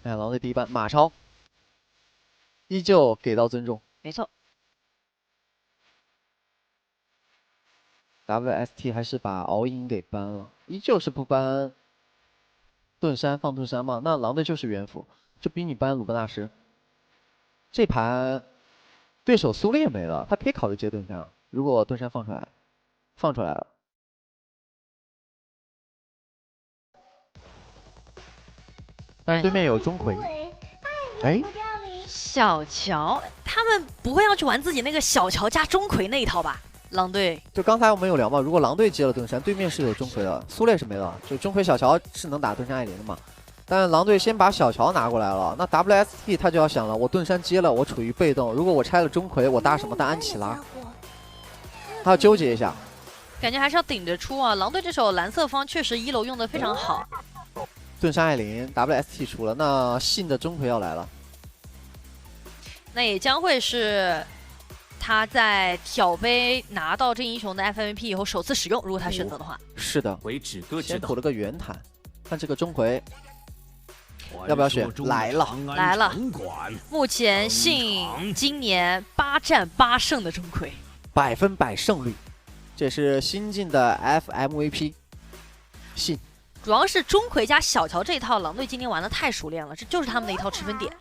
哎，狼队第一班馬超依舊給到尊重，沒錯。WST 還是把敖影給搬了，依舊是不搬盾山放盾山嘛？那狼队就是元辅，就逼你搬魯班大師。這盤對手蘇烈沒了，他可以考慮接盾山，如果盾山放出來了。但是對面有鐘馗，哎，小喬他們不會要去玩自己那個小喬加鐘馗那一套吧？狼隊就剛才我們有聊嘛，如果狼隊接了盾山，对面是有鐘馗的，蘇烈是沒了，就鐘馗小喬是能打盾山艾琳的嘛。但狼隊先把小喬拿過來了，那 WST 他就要想了，我盾山接了，我處於被動，如果我拆了鐘馗，我搭什麼？搭安琪拉，他要糾結一下，感覺還是要頂着出啊。狼隊這手藍色方確實一樓用的非常好，盾山艾琳 WST 出了，那信的鐘馗要來了，那也將會是他在挑杯拿到这英雄的 FMVP 以後首次使用，如果他選擇的話。是的，先補了個圓坦，看這個鐘馗要不要選？來了！目前信今年8戰8勝的鐘馗，100%勝率，這是新進的 FMVP 信。主要是鐘馗加小喬這一套，狼隊今年玩的太熟練了，這就是他們的一套吃分點。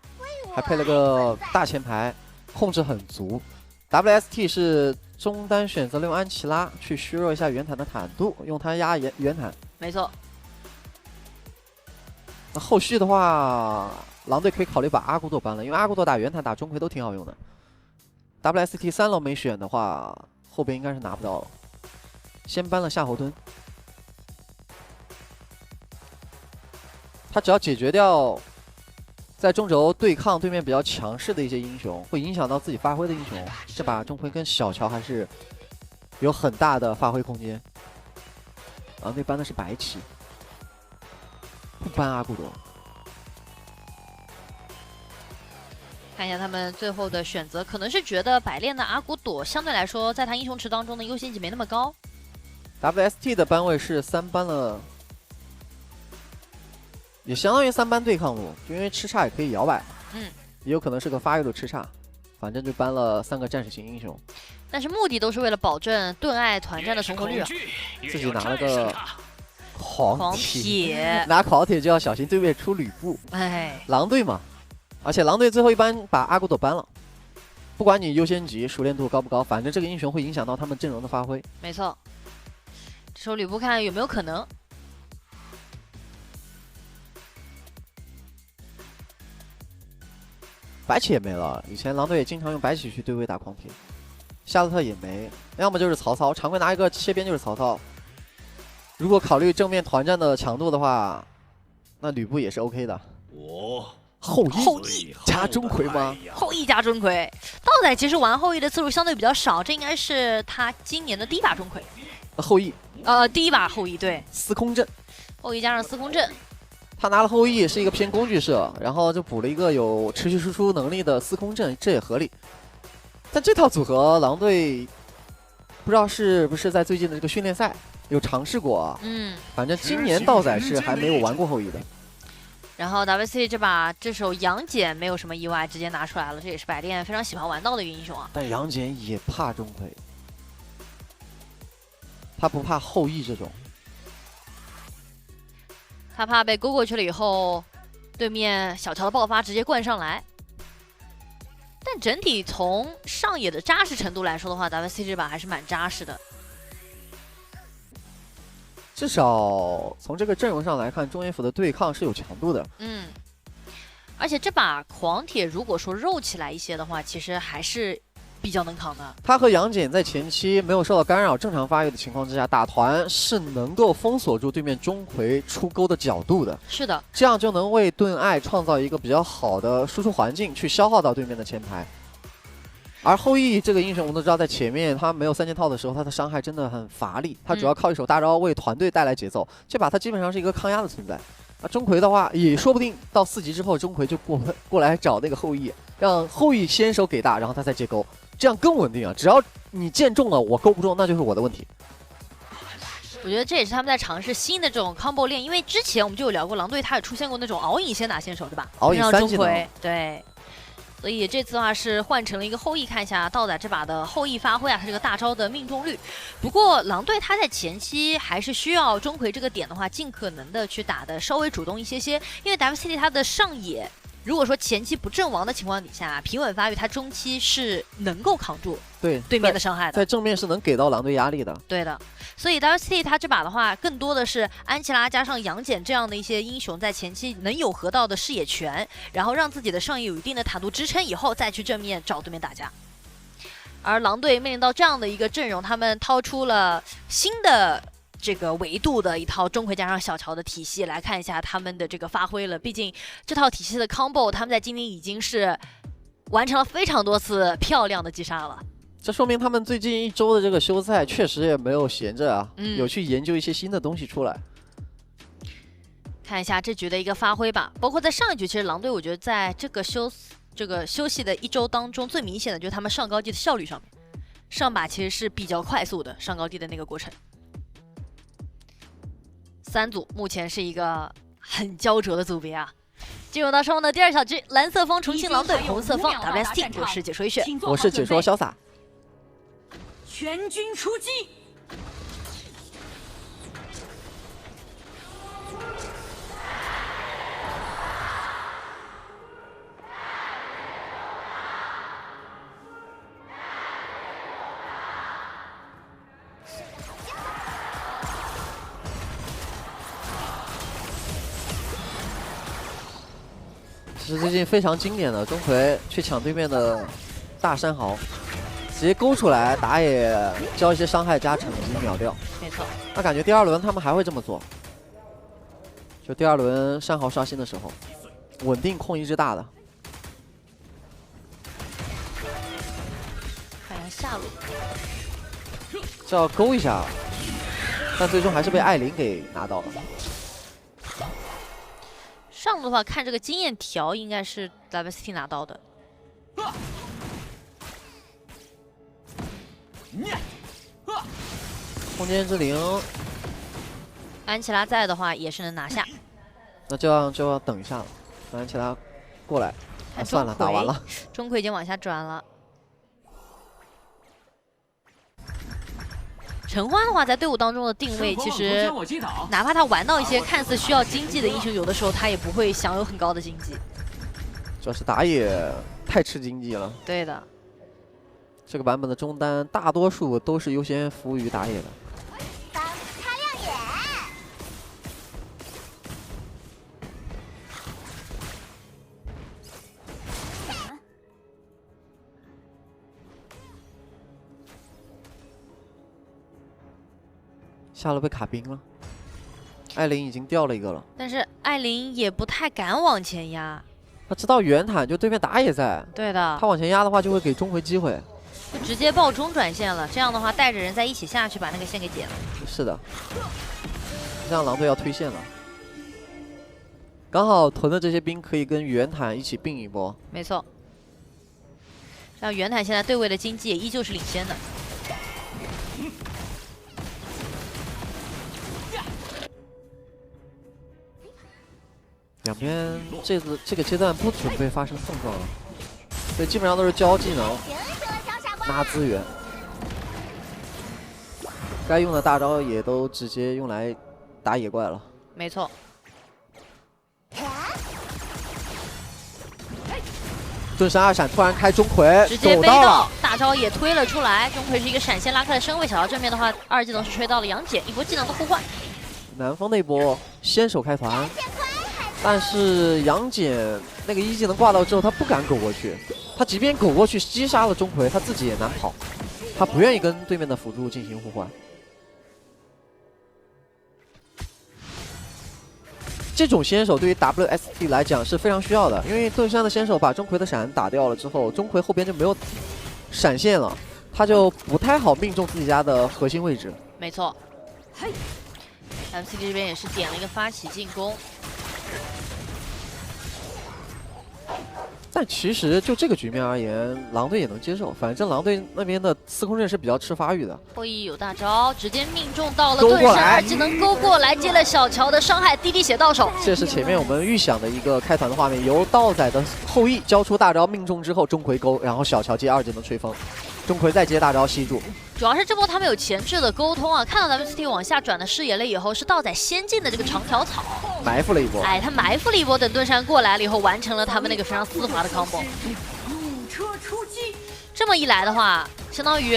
還配了個大前排，控制很足。WST 是中单選擇了用安琪拉去削弱一下圓坦的坦度，用它壓圓坦。沒錯。那後續的話，狼隊可以考慮把阿古朵搬了，因為阿古朵打圓坦打鐘馗都挺好用的。WST 3樓沒選的話，後邊應該是拿不到了。先搬了夏侯惇，他只要解決掉在中軸對抗對面比較強勢的一些英雄，會影響到自己發揮的英雄，這把鐘馗跟小喬還是有很大的發揮空間。狼隊搬的是白起。不搬阿古朵，看一下他們最後的選擇，可能是覺得百煉的阿古朵相对來說，在他英雄池當中的優先級沒那麼高。WST 的班位是3班了，也相當於3班對抗路，就因為吃叉也可以搖擺，也有可能是個發育的吃叉，反正就搬了3個戰士型英雄。但是目的都是為了保證盾愛團戰的存活率啊。自己拿了個狂鐵，拿狂鐵就要小心對面出呂布。哎，狼隊嘛，而且狼隊最後一班把阿古朵搬了，不管你優先級、熟練度高不高，反正這個英雄會影響到他們陣容的發揮。沒錯，這時候呂布看有沒有可能。白起也沒了，以前狼隊也經常用白起去對位打狂鐵。夏洛特也沒，要麼就是曹操，常規拿一個切邊就是曹操。如果考慮正面團戰的強度的話，那呂布也是 OK 的。後羿加鐘馗嗎？後羿加鐘馗，道仔其實玩後羿的次數相對比較少，這應該是他今年的第一把鐘馗。後羿，第一把後羿，对，司空震，後羿加上司空震。他拿了后羿是一個偏工具射，然後就補了一個有持續輸出能力的司空震，這也合理。但這套組合狼隊不知道是不是在最近的這個訓練賽有嘗試過啊？反正今年道仔是還沒有玩過後羿的。然後 WC 這手楊戬沒有什麼意外，直接拿出來了，這也是百煉非常喜歡玩到的一個英雄啊。但楊戬也怕鐘馗，他不怕後羿這種。他怕被勾過去了以後，對面小喬的爆發直接灌上來。但整體從上野的扎實程度來說的話 ，WC 這把還是蠻扎實的。至少從這個陣容上來看，中野府的對抗是有強度的。而且這把狂鐵如果說肉起來一些的話，其實還是比較能扛的。他和楊戬在前期沒有受到干擾、正常發育的情況之下，打團是能夠封鎖住对面鐘馗出鈎的角度的。是的，這樣就能為盾愛創造一個比較好的輸出環境，去消耗到對面的前排。而後羿這個英雄，我們都知道，在前面他沒有3件套的時候，他的傷害真的很乏力。他主要靠一手大招為團隊帶來節奏，這把他基本上是一個抗壓的存在。啊，鐘馗的話，也說不定到4級之後，鐘馗就過來找那個後羿，讓後羿先手給大，然後他再接勾，這樣更穩定啊。只要你箭中了，我勾不中，那就是我的問題。我觉得這也是他們在嘗試新的這種 combo 鏈，因為之前我們就有聊過，狼隊他也出現過那種熬影先打先手，對吧？熬影3技能。對。所以這次的話是換成了一個後羿，看一下道仔這把的後羿發揮啊，他這個大招的命中率。不過狼隊他在前期還是需要鍾馗這個點的話，盡可能的去打的稍微主動一些，因為 WCT 他的上野，如果說前期不陣亡的情況底下，平穩發育，他中期是能夠扛住對面的傷害的，在正面是能給到狼隊壓力的。对的。所以 WCT 他這把的話，更多的是安琪拉加上杨戬這樣的一些英雄在前期能有河道的視野權，然後讓自己的上野有一定的坦度支撐以後，再去正面找对面打架。而狼隊面臨到这樣的一個陣容，他們掏出了新的這個維度的一套鍾馗加上小喬的體系，來看一下他們的這個發揮了。畢竟這套體系的 combo， 他們在今年已經是完成了非常多次漂亮的擊殺了。這說明他們最近1周的這個休賽確實也沒有閒着啊，有去研究一些新的東西出來。看一下這局的一個發揮吧，包括在上一局，其實狼隊我覺得在這個休息的1周當中，最明顯的就是他們上高地的效率上面，上把其實是比較快速的上高地的那個過程。3組目前是一個很焦灼的組別啊。進入到双方的第2小局，藍色方重慶狼隊，紅色方 WST， 我是解說一血，我是解說瀟灑。全軍出擊！这是最近非常经典的，鍾馗去搶對面的大山豪。直接勾出來，打野交一些傷害加成級秒掉。沒錯。那感覺第2輪他們還會這麼做，就第2輪山豪刷新的時候，穩定控一隻大的。看一下下路，這要勾一下，但最終還是被艾琳給拿到了。上路的話，看這個經驗條應該是 WCT 拿到的。空間之靈，安琪拉在的話也是能拿下。那就要等一下了，等安琪拉過來。啊，算了，打完了。鍾馗已經往下轉了。陳歡的話，在隊伍當中的定位，其實哪怕他玩到一些看似需要經濟的英雄，有的時候他也不會享有很高的經濟。主要是打野太吃經濟了。對的。這個版本的中單大多數都是優先服務於打野的。幫擦亮眼。下路被卡冰了，艾琳已經掉了一個了。但是艾琳也不太敢往前壓。他知道遠坦就對面打野在。對的。他往前壓的話，就會給鍾馗機會。就直接爆中轉線了，這樣的話帶着人在一起下去把那個線給點了。是的，這樣狼隊要推線了。剛好屯的這些兵可以跟遠坦一起並一波。沒錯。像遠坦現在對位的經濟也依舊是領先的。兩邊這個階段不準備發生碰撞了，所以基本上都是交技能。拿資源，該用的大招也都直接用來打野怪了。沒錯。盾神2閃突然開鍾馗，直接背到，大招也推了出來。鍾馗是一個閃現拉開了身位，小到正面的話，2技能是吹到了楊戬，一波技能的互換。南風那波先手開團，但是楊戬那個1技能掛到之後，他不敢苟過去。他即便苟過去擊殺了鍾馗，他自己也難跑，他不願意跟對面的輔助進行互換。這種先手對於 WST 來講是非常需要的，因為盾山的先手把鍾馗的閃打掉了之後，鍾馗後邊就沒有閃現了，他就不太好命中自己家的核心位置。沒錯。MCG 這邊也是點了一個發起進攻。但其實就這個局面而言，狼隊也能接受。反正狼隊那邊的司空震是比較吃发育的。后羿有大招，直接命中到了勾过来盾山，2技能勾过来，接了小乔的伤害，滴滴血到手。这是前面我们预想的一个开团的画面，由道仔的后羿交出大招命中之後，鐘馗勾，然後小喬接2技能吹風，鐘馗再接大招吸住。主要是這波他們有前置的溝通啊，看到 WCT 往下轉的視野了以後，是道仔先進的這個長條草，埋伏了一波。哎，他埋伏了一波，等盾山過來了以後，完成了他們那個非常絲滑的 combo。弩車出擊，這麼一來的話，相當於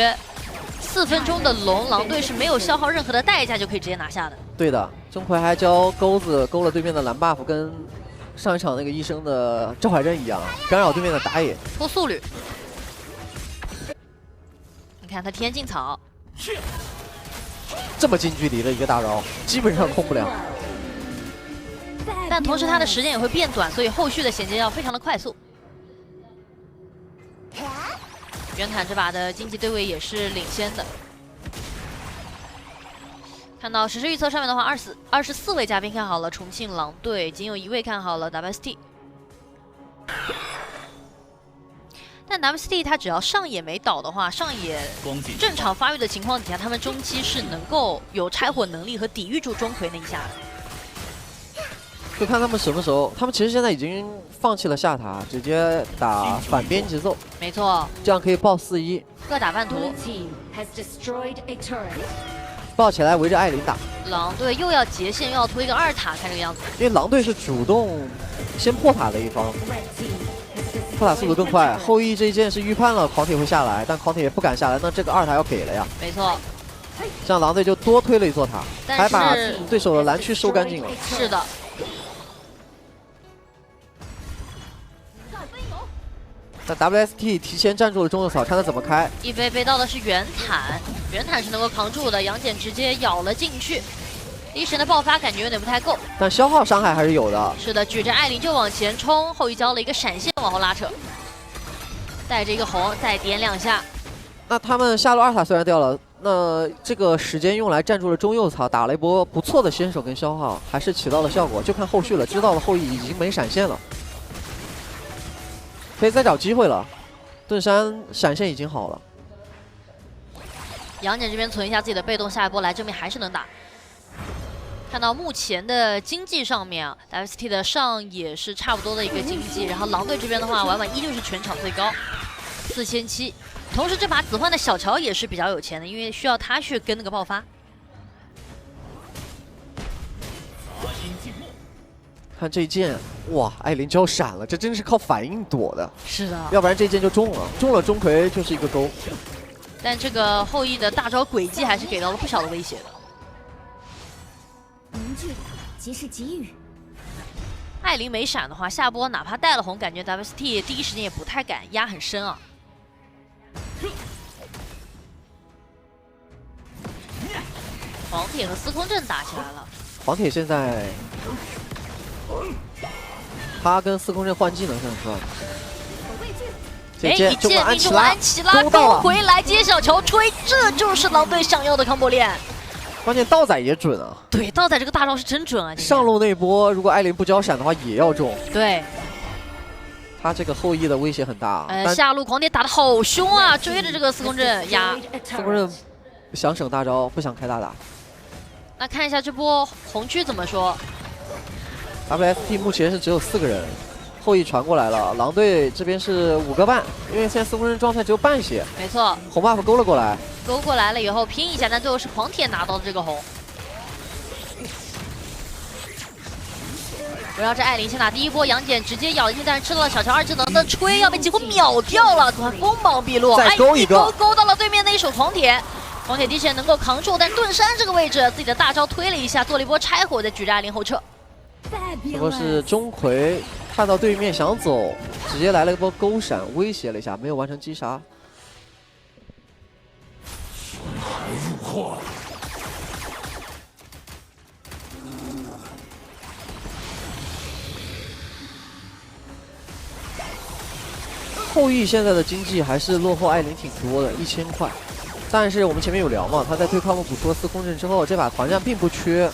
4分鐘的龍，狼隊是沒有消耗任何的代價就可以直接拿下的。對的，鐘馗還交鈎子勾了對面的藍 buff，跟上一場那個醫生的趙懷真一樣，干擾對面的打野。拖速率。你看他天境草，這麼近距離的一個大招，基本上控不了。但同時他的時間也會變短，所以後續的銜接要非常的快速。圓坦這把的經濟對位也是領先的。看到實時預測上面的話，24位嘉賓看好了重慶狼隊，僅有1位看好了 WST。但 WCT 他只要上野沒倒的話，上野正常發育的情況底下，他們中期是能夠有拆火能力和抵禦住鐘馗那一下的。就看他們什麼時候，他們其實現在已經放棄了下塔，直接打反邊節奏。沒錯，這樣可以爆4-1，各打半圖。爆起來圍着艾琳打。狼隊又要截線，又要推一個2塔，看這個樣子。因為狼隊是主動先破塔的一方。破塔速度更快，後羿這一箭是預判了狂鐵會下來，但狂鐵也不敢下來，那這個2塔要給了呀。沒錯，這樣狼隊就多推了一座塔，還把對手的藍區收乾淨了。是的。那 WST 提前站住了中路草，看他怎麼開。一飛飛到的是圓坦，圓坦是能夠扛住的，楊戬直接咬了進去。第一時間的爆發感覺有點不太夠，但消耗傷害還是有的。是的，舉着艾琳就往前衝，後羿交了一個閃現往後拉扯，帶着一個紅再點2下。那他們下路2塔雖然掉了，那這個時間用來站住了中右草，打了一波不錯的先手跟消耗，還是起到了效果。就看後續了，知道了後羿已經沒閃現了，可以再找機會了。盾山閃現已經好了。楊戬這邊存一下自己的被動，下一波來正面還是能打。看到目前的經濟上面啊 ，WST 的上也是差不多的一個經濟，然後狼隊這邊的話，婉婉依舊是全場最高，4700。同時這把子桓的小喬也是比較有錢的，因為需要他去跟那個爆發。看這一箭，哇，艾琳交閃了，這真是靠反應躲的。是的，要不然這一箭就中了，中了鐘馗就是一個勾。但這個後羿的大招軌跡還是給到了不小的威脅的。凝聚即是給予。艾琳沒閃的話，下波哪怕帶了紅，感覺 WST 第一時間也不太敢壓很深啊。黃鐵和司空震打起來了。黃鐵現在，他跟司空震換技能上是吧？哎，一箭命中安琪拉，勾回來接小喬吹，這就是狼隊想要的康博鏈。關鍵道仔也準啊！對，道仔這個大招是真準啊！上路那波如果艾琳不交閃的話，也要中。對，他這個後羿的威脅很大。下路狂鐵打得好凶啊，追着這個司空震壓。司空震想省大招，不想開大打。那看一下這波紅區怎麼說 ？WST 目前是只有4個人。後羿傳過來了，狼隊這邊是5個半，因為現在司空震狀態只有半血。沒錯，紅 buff 勾了過來，勾過來了以後拼一下，但最後是狂鐵拿到的這個紅。圍繞着艾琳先打第一波，楊戬直接咬進，但是吃到了小喬2技能的吹，要被幾乎秒掉了，突然鋒芒畢露，再勾一個，勾到了對面那一手狂鐵。狂鐵第一時間能夠扛住，但盾山這個位置自己的大招推了一下，做了一波拆火，再舉着艾琳後撤。這波是鐘馗看到對面想走，直接來了一波勾閃，威脅了一下，沒有完成擊殺。後羿現在的經濟還是落後艾琳挺多的，1000塊。但是我們前面有聊嘛，他在對抗部補出了司空震之後，這把團戰並不缺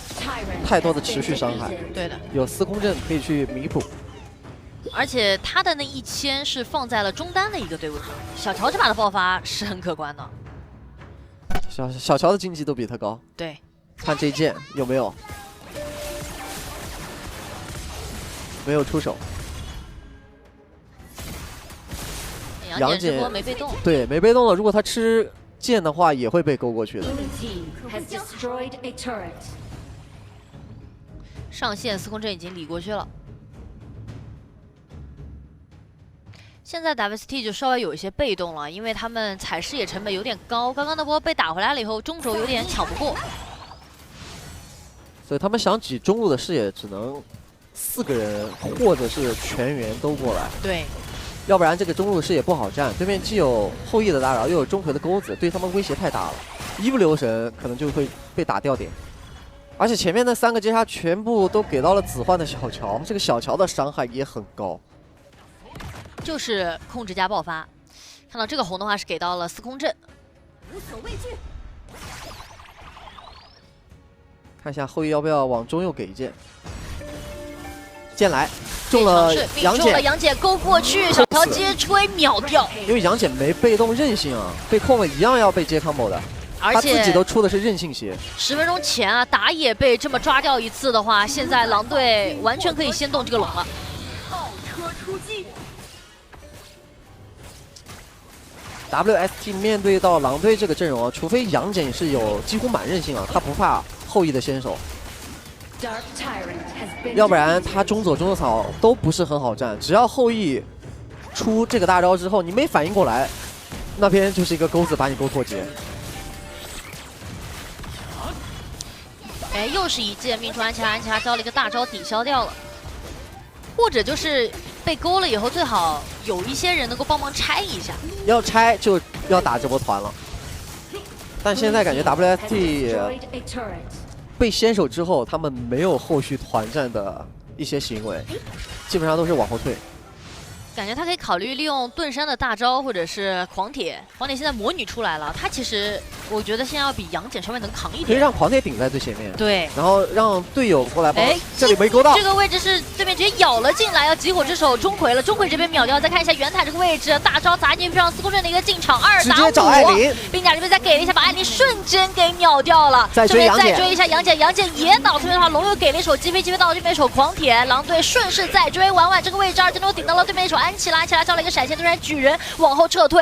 太多的持續傷害。對的，有司空震可以去彌補。而且他的那1000是放在了中单的一个队伍上，小乔这把的爆发是很可观的。小乔的经济都比他高。对，看这一剑有没有？没有出手。杨戬这波没被动。对，没被动了。如果他吃剑的话，也会被勾過去的。上线司空震已经理过去了。现在 WST 就稍微有一些被动了，因为他们踩视野成本有点高。刚刚那波被打回来了以后，中轴有点抢不过，所以他们想挤中路的视野，只能4个人或者是全员都过来。对，要不然这个中路视野不好站。对面既有后羿的打扰，又有钟馗的钩子，对他们威胁太大了。一不留神，可能就会被打掉点。而且前面那3个接杀全部都给到了子焕的小乔，这个小乔的伤害也很高。就是控制加爆发。看到这个红的话是给到了司空震，无所畏惧。看一下后羿要不要往中右给一剑。剑来，中了杨戬，杨戬勾过去，小乔接吹秒掉。因为杨戬没被动韧性啊，被控了一样要被接 combo 的。而且他自己都出的是韧性鞋。10分钟前啊，打野被这么抓掉一次的话，现在狼队完全可以先动这个龙了。倒车出击。WST 面对到狼队这个阵容啊，除非杨戬是有几乎满韧性啊，他不怕后羿的先手，要不然他中左中右草都不是很好站。只要后羿出这個大招之後，你沒反應過來，那邊就是一個鈎子把你勾脫節。哎，又是一劍命中安琪拉，安琪拉招了一個大招抵消掉了，或者就是被勾了以後，最好有一些人能夠幫忙拆一下。要拆就要打這波團了，但現在感覺 WST 被先手之後，他們沒有後續團戰的一些行為，基本上都是往後退。感覺他可以考慮利用盾山的大招，或者是狂鐵。狂鐵現在魔女出來了，他其實我覺得現在要比楊戬稍微能扛一點。可以讓狂鐵頂在最前面，對，然後讓隊友過來幫。哎，這裡沒勾到。這個位置是對面直接咬了進來，要集火之手鐘馗了。鐘馗這邊秒掉，再看一下袁坦這個位置，大招砸進去，讓司空震的一個進場2打5。直接找艾琳，兵甲這邊再給了一下，把艾琳瞬間給秒掉了。再追楊戬，再追一下楊戬，楊戬也倒。這邊的話，龍又給了一手擊飛，擊飛到了對面一手狂鐵，狼隊順勢再追，婉這個位置2技能頂到了對面一手安琪拉，安琪拉招了一個閃現，突然舉人往後撤退。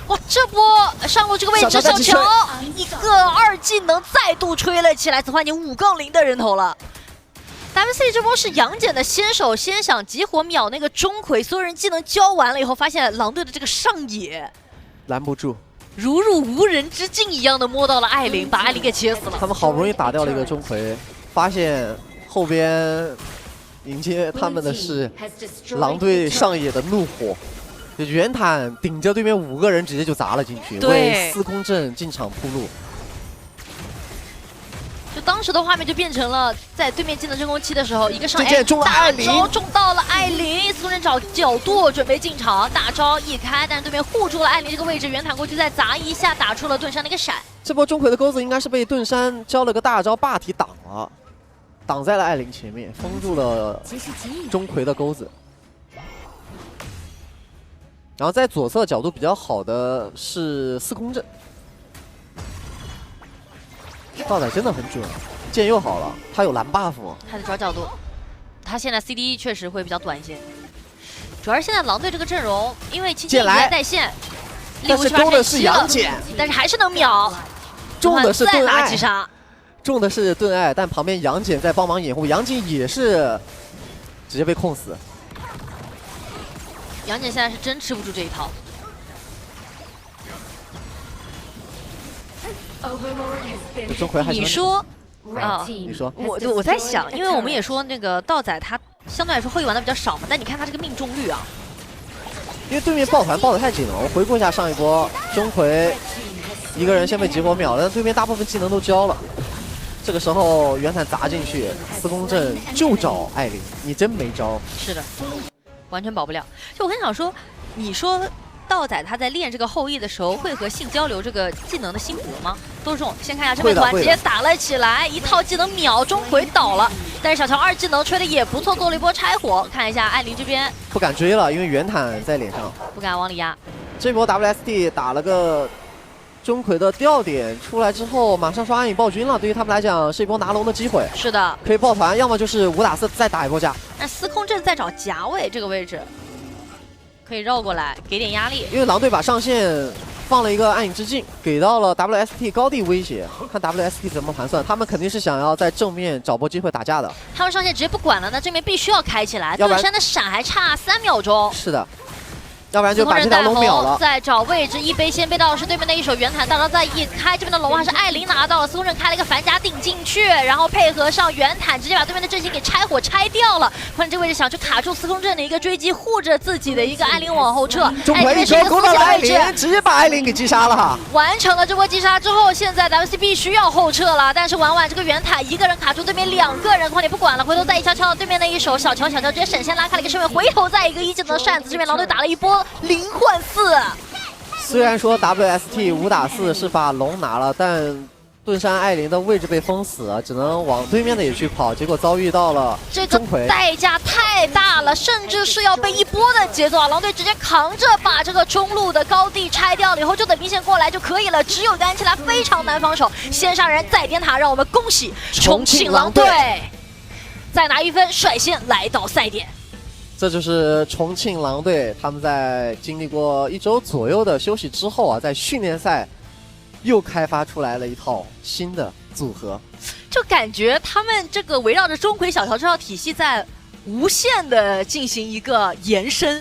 哇，這波上路這個位置，小喬一個2技能再度吹了起來，子桓已經5槓0的人頭了。WC 這波是楊戬的先手，先想集火秒那個鐘馗，所有人技能交完了以後，發現狼隊的這個上野攔不住，如入無人之境一樣的摸到了艾琳，把艾琳給切死了。他們好不容易打掉了一個鐘馗，發現後邊迎接他們的是狼隊上野的怒火。袁坦頂着對面5個人直接就砸了進去，為司空震進場鋪路。就當時的畫面就變成了在對面技能真空期的時候，一個上 A 大招中到了艾琳，司空震找角度準備進場，大招一開，但是對面護住了艾琳這個位置，袁坦過去再砸一下，打出了盾山的一個閃。這波鐘馗的鈎子應該是被盾山交了個大招霸體擋了，擋在了艾琳前面，封住了鐘馗的鈎子。然後在左側角度比較好的是司空震，道仔真的很準，劍又好了，他有藍 buff， 他的找角度，他現在 CD 確實會比較短一些。主要是現在狼隊這個陣容，因為青青也在線，但是勾的是楊戬，但是還是能秒，中的是盾愛，中的是盾愛，但旁邊楊戬在幫忙掩護，楊戬也是直接被控死。楊戬現在是真吃不住這一套。鐘馗還是你說啊？你說我在想，因為我們也說那個道仔他相對來說後羿玩的比較少嘛，但你看他這個命中率啊，因為對面抱團抱得太緊了。我回顧一下上一波，鐘馗一個人先被集火秒了，但對面大部分技能都交了。這個時候袁坦砸進去，司空震就找艾琳，你真沒招。是的。完全保不了。就我很想說，你說道仔他在練這個後羿的時候，會和信交流這個技能的心得嗎？都是這種。先看一下這邊團直接打了起來，一套技能秒鐘馗倒了。但是小喬2技能吹的也不錯，做了一波拆火。看一下艾琳这邊不敢追了，因为袁坦在脸上，不敢往里压。这波 WST 打了个钟馗的吊点出来之後，馬上刷暗影暴君了。對於他們來講，是一波拿龍的機會。是的，可以抱團，要麼就是5打4再打一波架。那司空震在找夾位這個位置，可以繞過來給點壓力。因為狼隊把上線放了一個暗影之鏡，給到了 WST 高地威脅。看 WST 怎麼盤算，他們肯定是想要在正面找波機會打架的。他們上線直接不管了，那正面必須要開起來。盾山的閃還差3秒鐘。是的。要不然就把這條龍秒了。在找位置，一杯先背到是對面的一手袁坦，大招再一開，這邊的龍還是艾琳拿到了。司空震開了一個反甲頂進去，然後配合上袁坦，直接把對面的陣型給拆火拆掉了。換這個位置想去卡住司空震的一個追擊，護着自己的一個艾琳往後撤。鐘馗一球攻到了艾琳，直接把艾琳給擊殺了哈。完成了這波擊殺之後，現在 WC 必須要後撤了。但是婉婉這個袁坦一個人卡住對面2個人，快點不管了，回頭再一敲敲對面的一手小喬，直接閃現拉開了一個身位，回頭再一個1技能的扇子，這邊狼隊打了一波靈幻4。雖然說 WST 5打4是把龍拿了，但盾山艾琳的位置被封死了，只能往對面的野區跑，結果遭遇到了鐘馗。這個代價太大了，甚至是要被一波的節奏啊！狼隊直接扛着把這個中路的高地拆掉了以後，就等兵線過來就可以了。只有安琪拉非常難防守，先殺人再點塔，讓我們恭喜重慶狼隊再拿1分，率先來到賽點。這就是重慶狼隊，他們在經歷過1周左右的休息之後啊，在訓練賽又開發出來了一套新的組合，就感覺他們這個圍繞着鐘馗、小喬這套體系在無限的進行一個延伸，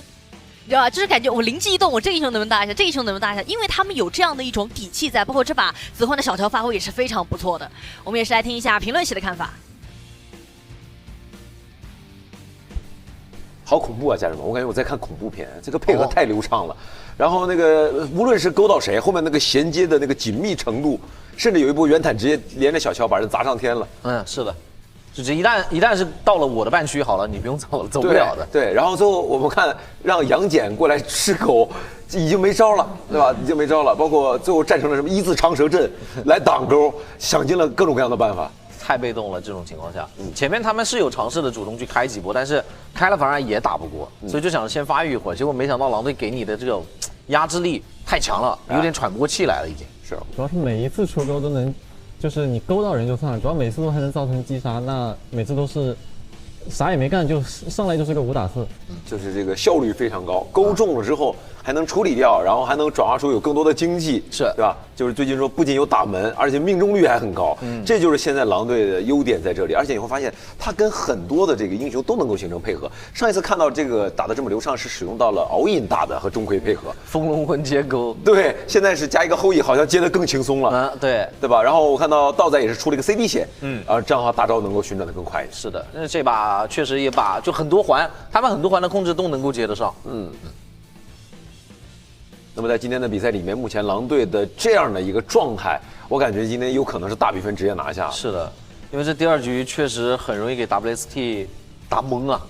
你知道吧？就是感覺我靈機一動，我這個英雄能不能打一下，這個英雄能不能打一下？因為他們有這樣的一種底氣在，包括這把子桓的小喬發揮也是非常不錯的。我們也是來聽一下評論區的看法。好恐怖啊，家人們！我感覺我在看恐怖片，這個配合太流暢了。然後那個無論是勾到誰，後面那個銜接的那個緊密程度，甚至有一波袁坦直接連着小喬把人砸上天了。嗯，是的，就是一旦是到了我的半區，好了，你不用走了，走不了的。對，然後最後我們看讓楊戬過來吃狗，已經沒招了，對吧？已經沒招了。包括最後戰成了什麼1字長蛇陣來擋鈎，想盡了各種各樣的辦法。太被動了，這種情況下，前面他們是有嘗試的主動去開幾波，但是開了反而也打不過，所以就想先發育一會兒，結果沒想到狼隊給你的這種壓制力太強了，有點喘不過氣來了已經。是，主要是每一次出鈎都能，就是你勾到人就算了，主要每次都還能造成擊殺，那每次都是啥也沒幹就上來就是個5打4，就是這個效率非常高，勾中了之後還能處理掉，然後還能轉化出有更多的經濟，是，對吧？就是最近說不僅有打門，而且命中率還很高，這就是現在狼隊的優點在這裡。而且你會發現，他跟很多的這個英雄都能夠形成配合。上一次看到這個打得這麼流暢，是使用到了敖尹打的和鐘馗配合，風龍魂接鈎。對，現在是加一個後羿，好像接得更輕鬆了。對，對吧？然後我看到道仔也是出了一個 CD 血，這樣的話大招能夠旋轉得更快一些。是的，那這把確實也把就很多環，他們很多環的控制都能夠接得上。那麼在今天的比賽裡面，目前狼隊的這樣的一個狀態，我感覺今天有可能是大比分直接拿下。是的，因為這第2局確實很容易給 WST 打懵啊。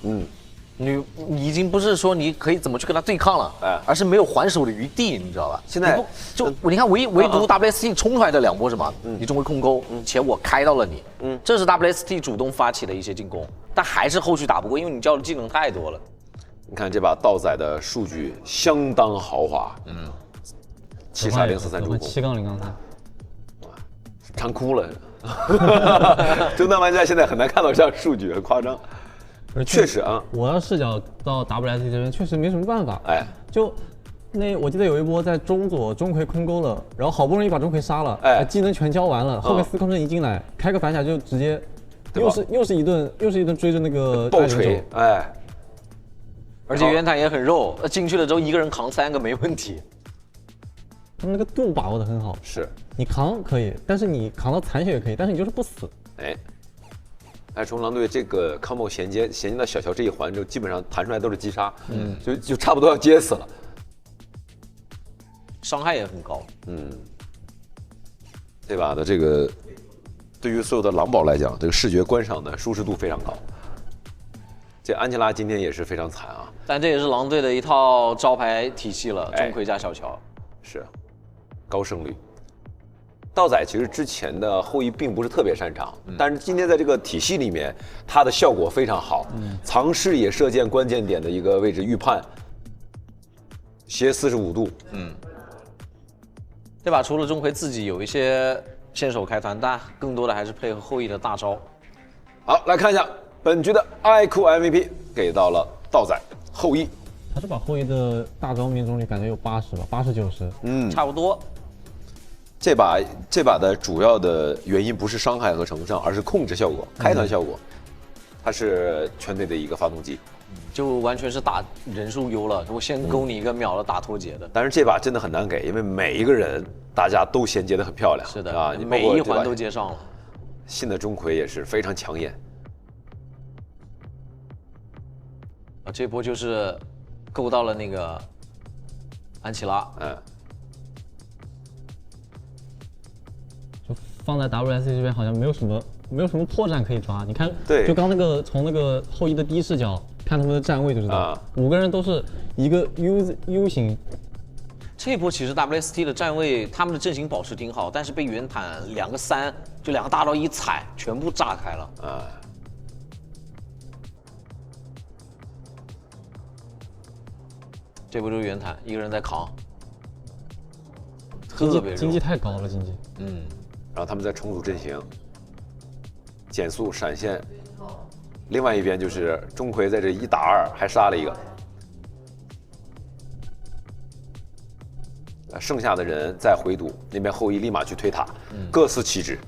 你已經不是說你可以怎麼去跟他對抗了，而是沒有還手的餘地，你知道吧？現在就你看唯獨 WST 衝出來的2波什麼，你中位控勾，且我開到了你，這是 WST 主動發起的一些進攻，但還是後續打不過，因為你交的技能太多了。你看這把道仔的數據相當豪華，7殺043助攻，7槓0槓3，慘哭了。中單玩家現在很難看到這樣數據，很誇張。確實啊，我要視角到 WST 這邊確實沒什麼辦法。哎，就我記得有一波在中左鐘馗空勾了，然後好不容易把鐘馗殺了，技能全交完了，後面司空震一進來，開個反甲就直接又是一頓追着那個爆錘，哎。而且袁坦也很肉，進去了之後一個人扛3個沒問題。他們那個度把握得很好，是你扛可以，但是你扛到殘血也可以，但是你就是不死。哎，重慶狼隊這個 combo 銜接到小喬這一環，就基本上彈出來都是擊殺，就差不多要接死了，傷害也很高。這把的這個對於所有的狼堡來講，這個視覺觀賞的舒適度非常高。這安琪拉今天也是非常慘啊，但這也是狼隊的一套招牌體系了，鐘馗加小喬，是高勝率。道宰其實之前的後羿並不是特別擅長，但是今天在這個體系裡面，他的效果非常好，藏視野射箭關鍵點的一個位置預判，斜45度，這把除了鍾馗自己有一些先手開團，但更多的還是配合後羿的大招。好，來看一下本局的愛酷 MVP 給到了道宰後羿，他是把後羿的大招命中率感覺有80吧，80、90，差不多。這把的主要的原因不是傷害和成上，而是控制效果、開團效果。它是全队的一個發動機，就完全是打人數優了。我先勾你一個秒了打脱節的。但是这把真的很难給，因為每一個人大家都銜接得很漂亮。是的啊，每一環都接上了。新的鍾馗也是非常搶眼。啊，這波就是勾到了那個安琪拉。放在 WSC 這邊好像沒有什麼破绽可以抓。你看，對，就剛那個從那個後羿的第一視角看他們的站位就知道，5個人都是一個 U 型。這一波其實 WST 的站位，他們的陣型保持挺好，但是被袁坦2個3，就2個大招一踩，全部炸開了。這波就是袁坦一個人在扛，經濟太高了，經濟。然後他們在重組陣型，減速閃現。另外一邊就是鍾馗在這1打2，還殺了一個。剩下的人再回堵，那邊後羿立馬去推塔，各司其職。